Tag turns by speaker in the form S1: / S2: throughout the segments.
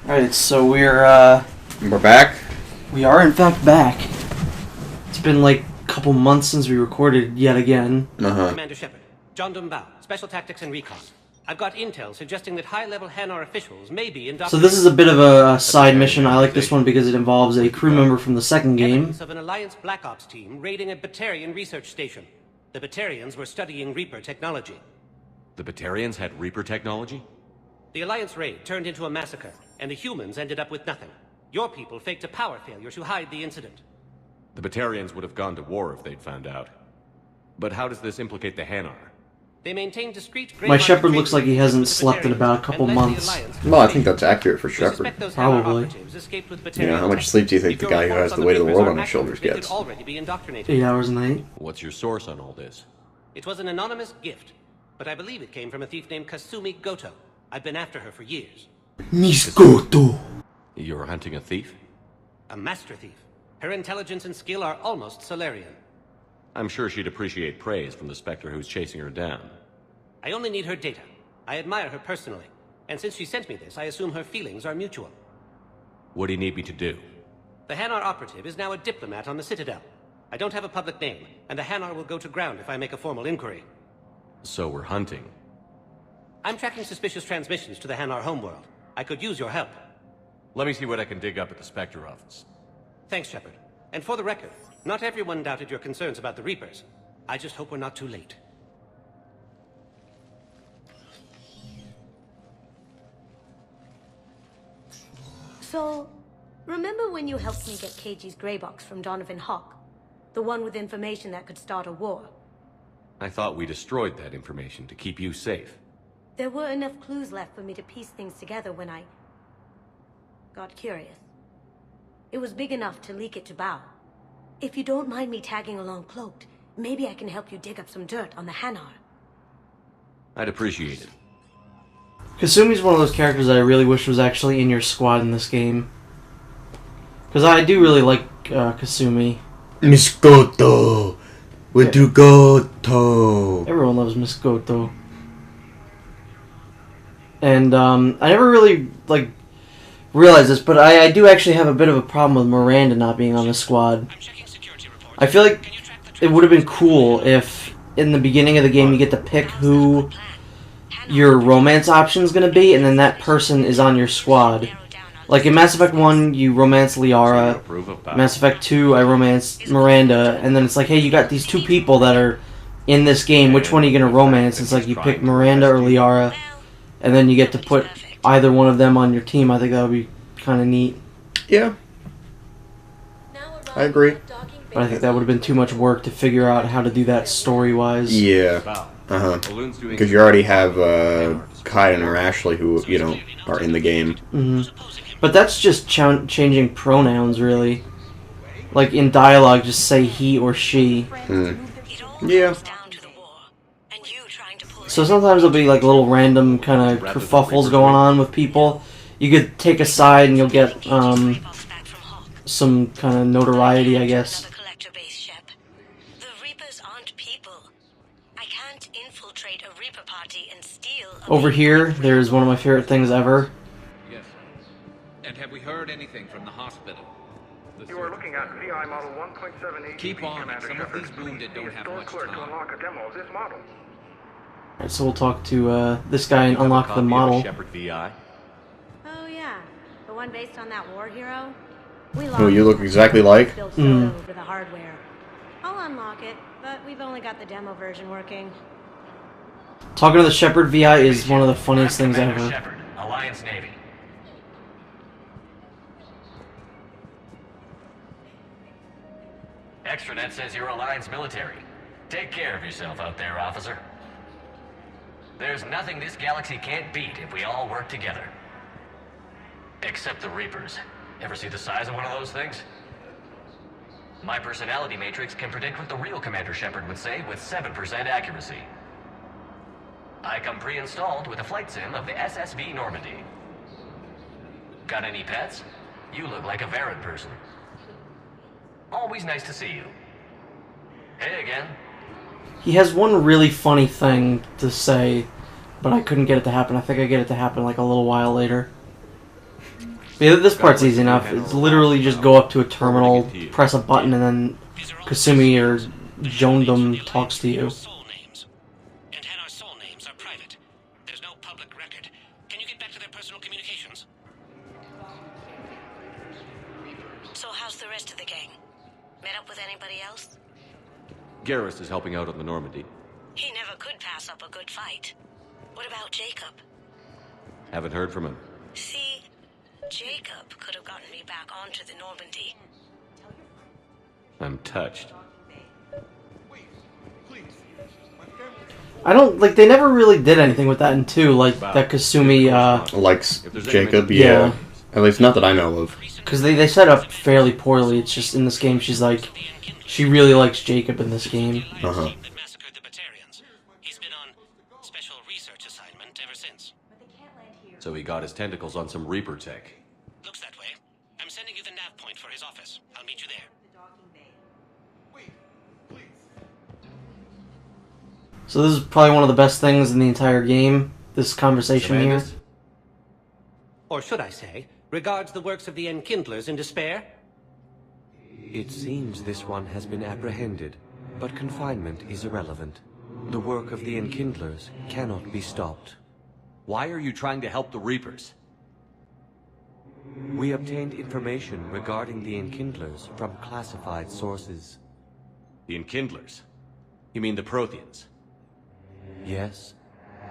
S1: Alright, so we're
S2: back?
S1: We are in fact back. It's been like a couple months since we recorded yet again.
S3: Commander Shepard, John Dumbao, Special Tactics and Recon. I've got intel suggesting that high-level Hanar officials may be in.
S1: So this is a bit of a side mission. I like this one because it involves a crew member from the second game.
S3: Evidence of an Alliance Black Ops team raiding a Batarian research station. The Batarians were studying Reaper technology.
S4: The Batarians had Reaper technology?
S3: The Alliance raid turned into a massacre, and the humans ended up with nothing. Your people faked a power failure to hide the incident.
S4: The Batarians would have gone to war if they'd found out. But how does this implicate the Hanar?
S3: They maintain discreet.
S1: My Shepard looks like he hasn't slept in about a couple months.
S2: Well, I think that's accurate for Shepard.
S1: Probably.
S2: You know, how much sleep do you think the guy who has the weight of the world on his shoulders gets?
S1: 8 hours a night.
S4: What's your source on all this?
S3: It was an anonymous gift, but I believe it came from a thief named Kasumi Goto. I've been after her for years.
S1: Miss Goto.
S4: You're hunting a thief?
S3: A master thief. Her intelligence and skill are almost Solarian.
S4: I'm sure she'd appreciate praise from the Spectre who's chasing her down.
S3: I only need her data. I admire her personally, and since she sent me this, I assume her feelings are mutual.
S4: What do you need me to do?
S3: The Hanar operative is now a diplomat on the Citadel. I don't have a public name, and the Hanar will go to ground if I make a formal inquiry.
S4: So we're hunting.
S3: I'm tracking suspicious transmissions to the Hanar homeworld. I could use your help.
S4: Let me see what I can dig up at the Spectre office.
S3: Thanks, Shepard. And for the record, not everyone doubted your concerns about the Reapers. I just hope we're not too late.
S5: So, remember when you helped me get KG's grey box from Donovan Hawk? The one with information that could start a war?
S4: I thought we destroyed that information to keep you safe.
S5: There were enough clues left for me to piece things together when I got curious. It was big enough to leak it to Bao. If you don't mind me tagging along cloaked, maybe I can help you dig up some dirt on the Hanar.
S4: I'd appreciate it.
S1: Kasumi's one of those characters I really wish was actually in your squad in this game. Because I do really like Kasumi.
S2: Miss Goto! Where do Goto?
S1: Everyone loves Miss Goto. And I never really realized this, but I do actually have a bit of a problem with Miranda not being on the squad. I feel like it would have been cool if in the beginning of the game you get to pick who your romance option is going to be, and then that person is on your squad. Like in Mass Effect 1, you romance Liara. Mass Effect 2, I romance Miranda. And then it's like, hey, you got these two people that are in this game. Which one are you going to romance? It's like you pick Miranda or Liara. And then you get to put either one of them on your team. I think that would be kind of neat.
S2: Yeah. I agree.
S1: But I think that would have been too much work to figure out how to do that story-wise.
S2: Yeah. Because you already have Kaiden or Ashley who, you know, are in the game.
S1: But that's just changing pronouns, really. Like in dialogue, just say he or she.
S2: Yeah.
S1: So sometimes there'll be like little random kind of kerfuffles going on with people. You could take a side and you'll get some kind of notoriety, I guess. Over here, there's one of my favorite things ever.
S6: Yes. And have we heard anything from the hospital?
S7: You are looking at VI model 1.78.
S6: Keep on it. Some of these wounded don't have much
S7: to
S6: time.
S7: unlock a demo of this model.
S1: Alright, so we'll talk to this guy and unlock the model.
S4: Shepard VI?
S5: Oh yeah, the one based on that war hero?
S2: Who you look exactly like?
S5: For the hardware. I'll unlock it, but we've only got the demo version working.
S1: Talking to the Shepard VI is one of the funniest things ever.
S8: Shepard, Alliance Navy. Extranet says you're Alliance military. Take care of yourself out there, officer. There's nothing this galaxy can't beat if we all work together. Except the Reapers. Ever see the size of one of those things? My personality matrix can predict what the real Commander Shepard would say with 7% accuracy. I come pre-installed with a flight sim of the SSB Normandy. Got any pets? You look like a Varad person. Always nice to see you. Hey again.
S1: He has one really funny thing to say, but I couldn't get it to happen. I think I get it to happen like a little while later. Yeah, this part's easy enough. It's literally just go up to a terminal, press a button, and then Kasumi or Jondum talks to you.
S3: Soul names. And Hanar's soul names are private. There's no public record. Can you get back to their personal communications?
S5: So how's the rest of the gang? Met up with anybody else?
S4: Garrus is helping out on the Normandy.
S5: He never could pass up a good fight. What about Jacob?
S4: Haven't heard from him.
S5: See, Jacob could have gotten me back onto the Normandy.
S4: I'm touched.
S1: I don't, like, they never really did anything with that in 2, like, that Kasumi,
S2: Likes
S4: If there's any
S2: Jacob,
S4: mention-
S2: yeah. At least not that I know of.
S1: because they set up fairly poorly. It's just in this game, she's like, she really likes Jacob in this game.
S2: Uh-huh.
S3: That massacred the Batarians. He's been on special research assignment ever since.
S4: So he got his tentacles on some Reaper tech.
S3: Looks that way. I'm sending you the nav point for his office. I'll meet you there.
S1: So this is probably one of the best things in the entire game, this conversation here.
S4: Samandus?
S3: Or should I say, regards the works of the Enkindlers in despair?
S9: It seems this one has been apprehended, but confinement is irrelevant. The work of the Enkindlers cannot be stopped.
S4: Why are you trying to help the Reapers?
S9: We obtained information regarding the Enkindlers from classified sources.
S4: The Enkindlers? You mean the Protheans?
S9: Yes.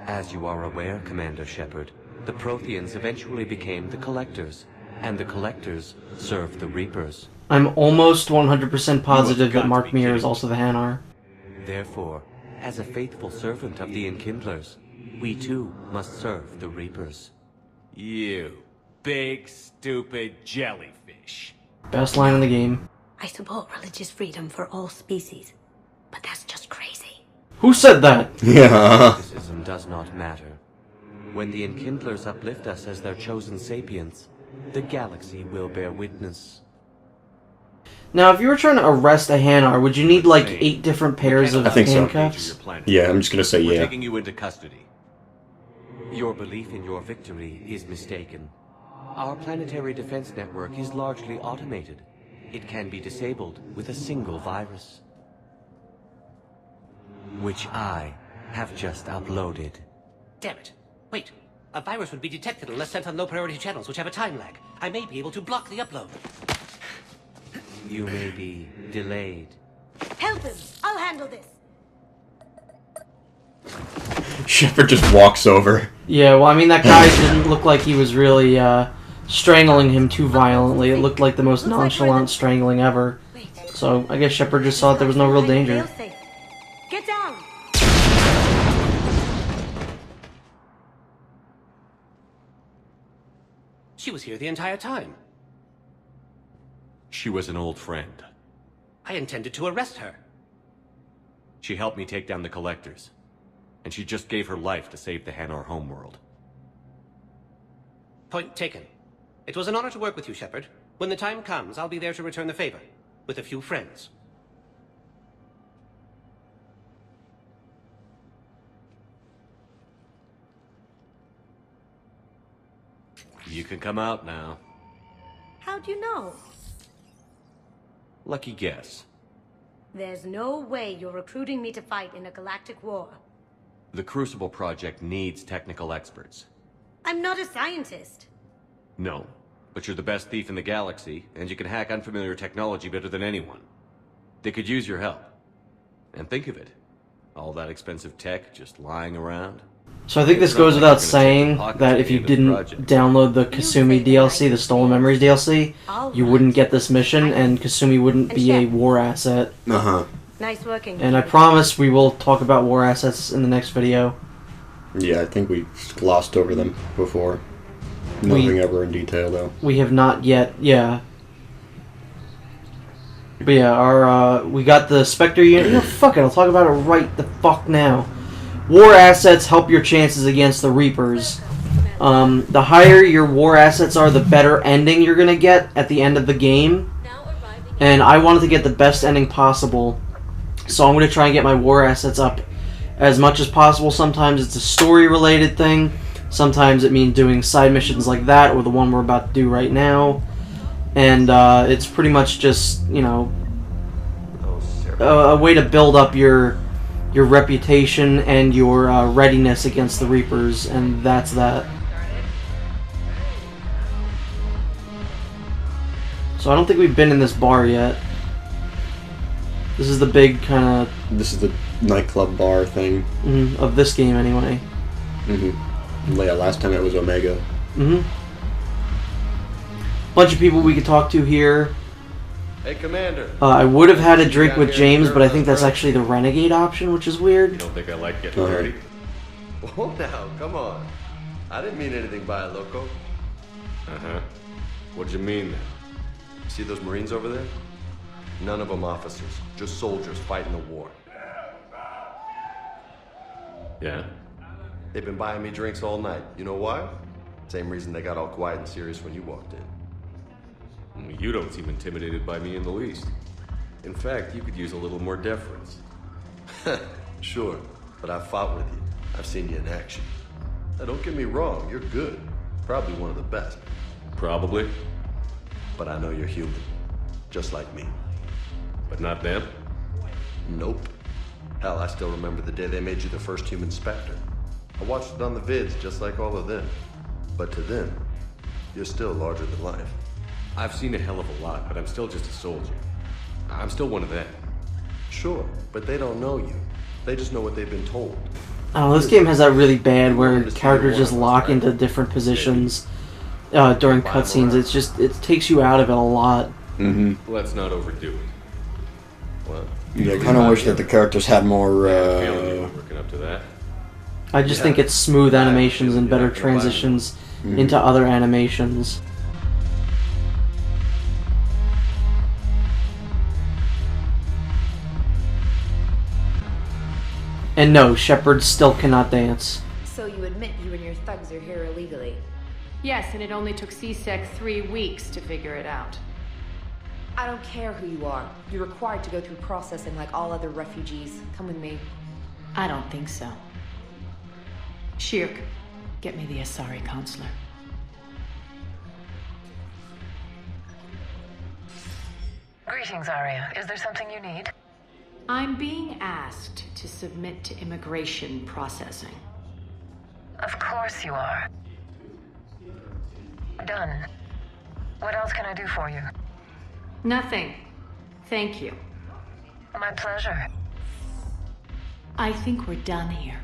S9: As you are aware, Commander Shepard, the Protheans eventually became the Collectors, and the Collectors served the Reapers.
S1: I'm almost 100% positive that Mark Mir is also the Hanar.
S9: Therefore, as a faithful servant of the Enkindlers, we too must serve the Reapers.
S4: You big, stupid jellyfish.
S1: Best line in the game.
S5: I support religious freedom for all species, but that's just crazy.
S1: Who said that?
S2: Yeah.
S9: Criticism does not matter. When the Enkindlers uplift us as their chosen sapients, the galaxy will bear witness.
S1: Now, if you were trying to arrest a Hanar, would you need like 8 different pairs of
S2: I think so.
S1: handcuffs?
S2: Yeah, I'm just gonna say
S4: We're
S2: yeah.
S4: taking you into custody.
S9: Your belief in your victory is mistaken. Our planetary defense network is largely automated. It can be disabled with a single virus, which I have just uploaded.
S3: Damn it. Wait. A virus would be detected unless sent on low-priority channels, which have a time lag. I may be able to block the upload.
S9: You may be delayed.
S5: Help him! I'll handle this!
S2: Shepard just walks over.
S1: Yeah, well, I mean, that guy didn't look like he was really strangling him too violently. It looked like the most nonchalant strangling ever.
S5: Wait.
S1: So I guess Shepard just thought there was no real danger.
S5: Fail-safe. Get down!
S3: She was here the entire time.
S4: She was an old friend.
S3: I intended to arrest her.
S4: She helped me take down the Collectors. And she just gave her life to save the Hanar homeworld.
S3: Point taken. It was an honor to work with you, Shepard. When the time comes, I'll be there to return the favor. With a few friends.
S4: You can come out now.
S5: How'd you know?
S4: Lucky guess.
S5: There's no way you're recruiting me to fight in a galactic war.
S4: The Crucible Project needs technical experts.
S5: I'm not a scientist.
S4: No, but you're the best thief in the galaxy, and you can hack unfamiliar technology better than anyone. They could use your help. And think of it. All that expensive tech just lying around.
S1: So I think this goes without saying that if you didn't download the Kasumi DLC, the Stolen Memories DLC, you wouldn't get this mission, and Kasumi wouldn't be a war asset.
S2: Uh-huh.
S5: Nice working.
S1: And I promise we will talk about war assets in the next video.
S2: Yeah, I think we glossed over them before. Nothing ever in detail, though.
S1: We have not yet, yeah. But yeah, our, we got the Spectre unit. You know, fuck it, I'll talk about it right the fuck now. War assets help your chances against the Reapers. The higher your war assets are, the better ending you're gonna get at the end of the game. And I wanted to get the best ending possible, so I'm gonna try and get my war assets up as much as possible. Sometimes it's a story-related thing. Sometimes it means doing side missions like that, or the one we're about to do right now. And it's pretty much just, you know, a way to build up your reputation and your readiness against the Reapers, and that's that. So I don't think we've been in this bar yet. This is the big kind of...
S2: This is the nightclub bar thing.
S1: Of this game, anyway.
S2: Yeah, last time it was Omega.
S1: Bunch of people we could talk to here.
S10: Hey, Commander.
S1: I would have had a drink with James, but I think that's actually the Renegade option, which is weird.
S10: You don't think I like getting dirty? Oh, now, come on. I didn't mean anything by it, loco.
S4: Uh-huh. What'd you mean then?
S10: See those Marines over there? None of them officers, just soldiers fighting the war.
S4: Yeah?
S10: They've been buying me drinks all night. You know why? Same reason they got all quiet and serious when you walked in.
S4: You don't seem intimidated by me in the least. In fact, you could use a little more deference.
S10: Sure, but I've fought with you. I've seen you in action. Now, don't get me wrong, you're good. Probably one of the best.
S4: Probably.
S10: But I know you're human. Just like me.
S4: But not them?
S10: Nope. Hell, I still remember the day they made you the first human Spectre. I watched it on the vids just like all of them. But to them, you're still larger than life.
S4: I've seen a hell of a lot, but I'm still just a soldier. I'm still one of them.
S10: Sure, but they don't know you. They just know what they've been told.
S1: I don't know, this game has that really bad where characters just lock into different positions during cutscenes. It's just, it takes you out of it a lot.
S4: Let's not overdo it.
S10: What?
S2: Yeah, I kind of wish that the characters had more,
S4: working up to that.
S1: I just think it's smooth animations and better transitions into other animations. And no, Shepard still cannot dance.
S11: So you admit you and your thugs are here illegally?
S12: Yes, and it only took CSEC 3 weeks to figure it out.
S11: I don't care who you are. You're required to go through processing like all other refugees. Come with me.
S12: I don't think so. Shirk, get me the Asari consular.
S13: Greetings, Arya. Is there something you need?
S12: I'm being asked to submit to immigration processing.
S13: Of course you are. Done. What else can I do for you?
S12: Nothing. Thank you.
S13: My pleasure.
S12: I think we're done here.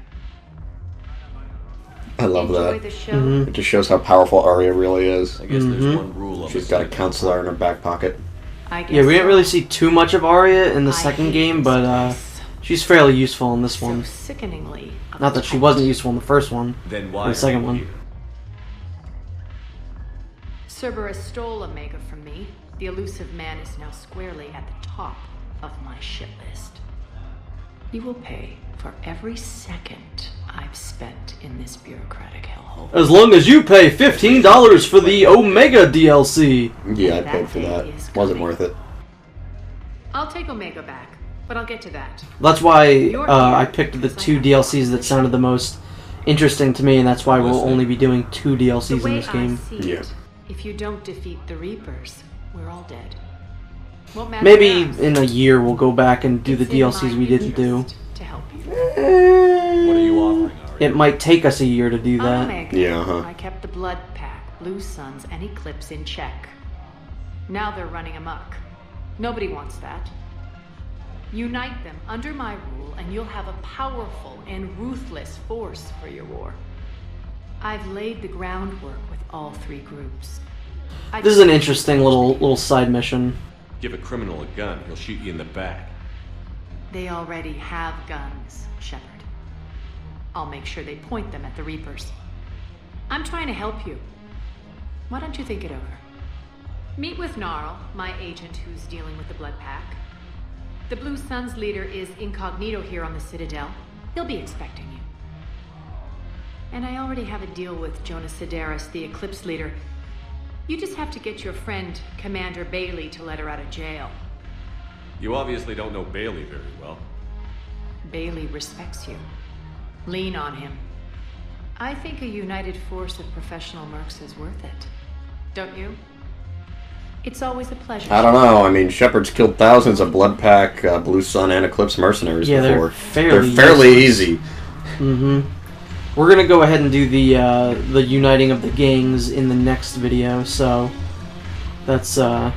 S2: I love
S12: Enjoy
S2: that.
S12: the show.
S2: It just shows how powerful Arya really is.
S4: I guess there's one rule of
S2: She's got a counselor in her back pocket.
S1: Yeah, we didn't really see too much of Arya in the second game, but she's fairly useful in this one.
S12: Sickeningly.
S1: Not that she wasn't useful in the first one.
S4: Then why
S1: in the second one.
S12: Cerberus stole Omega from me. The elusive man is now squarely at the top of my shit list. You will pay for every second I've spent in this bureaucratic hellhole.
S1: As long as you pay $15 for the Omega DLC.
S2: Yeah, I paid for that. Wasn't worth it.
S12: I'll take Omega back, but I'll get to that.
S1: That's why I picked the 2 DLCs that sounded the most interesting to me, and that's why we'll only be doing 2 DLCs in this game.
S12: Yeah. If you don't defeat the Reapers, we're all dead.
S1: Maybe in a year we'll go back and do the DLCs we didn't do.
S12: To help you.
S4: What are you offering, Arya?
S1: It might take us a year to do that.
S12: Omega,
S2: Yeah,
S12: I kept the Blood Pack, Blue Suns, and Eclipse in check. Now they're running amok. Nobody wants that. Unite them under my rule, and you'll have a powerful and ruthless force for your war. I've laid the groundwork with all 3 groups.
S1: This is an interesting little side mission.
S4: Give a criminal a gun, he'll shoot you in the back.
S12: They already have guns, Shepard. I'll make sure they point them at the Reapers. I'm trying to help you. Why don't you think it over? Meet with Gnarl, my agent who's dealing with the Blood Pack. The Blue Suns leader is incognito here on the Citadel. He'll be expecting you. And I already have a deal with Jonas Sidaris, the Eclipse leader. You just have to get your friend, Commander Bailey, to let her out of jail.
S4: You obviously don't know Bailey very well.
S12: Bailey respects you. Lean on him. I think a united force of professional mercs is worth it. Don't you? It's always a pleasure.
S2: I don't know. I mean, Shepard's killed thousands of Bloodpack, Blue Sun, and Eclipse mercenaries before. They're fairly easy.
S1: Mm-hmm. We're gonna go ahead and do the uniting of the gangs in the next video, so that's gonna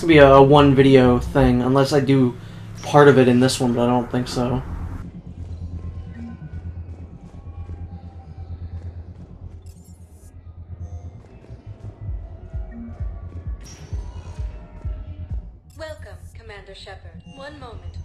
S1: be a one video thing, unless I do part of it in this one, but I don't think so.
S5: Welcome, Commander Shepard. One moment,